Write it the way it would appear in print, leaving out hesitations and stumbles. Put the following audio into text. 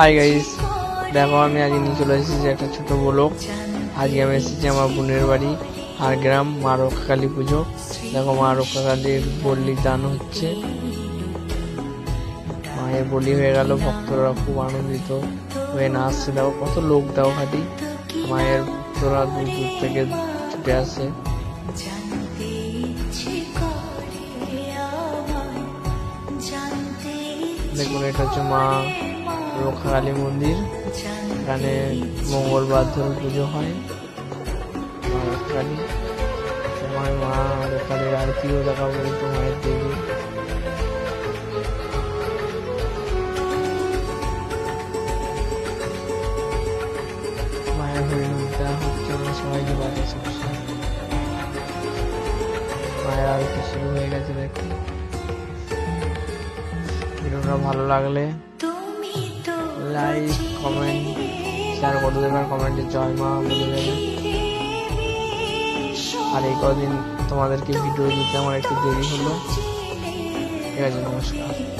Hi guys, দেখো আমি আজকে নিয়ে চলে এসেছি একটা ছোট ব্লগ। আজকে আমি এসেছি আমার বোনের বাড়ি আর গ্রাম মা রক্ষাকালী পুজো। দেখো মা রক্ষাকালীর বলি দান হচ্ছে, মায়ের বলি হয়ে গেল, ভক্তরা খুব আনন্দিত হয়ে নাচছে। দেখো কত লোক, দাও খাটি মায়ের ভক্তরা দূর দূর থেকে ছুটে আসে। দেখুন এটা হচ্ছে মা রক্ষাকালী মন্দির, এখানে মঙ্গলবার ধরে পুজো হয় মা রক্ষাকালী। সময় মা রক্ষাকালীর আরতিও দেখা বলতো মায়ের দেবী। মায়ের হরিনাম দেওয়া হচ্ছে, সবাইকে বাজাচ্ছে, মায়ের আরতি শুরু হয়ে গেছে। দেখুন ভিডিওটা ভালো লাগলে লাইক কমেন্ট শেয়ার করে দেবেন, কমেন্টে জয় মা বলে দেবেন। আর এই কদিন তোমাদেরকে ভিডিও দিতে আমার একটু দেরি হলো। ঠিক আছে, নমস্কার।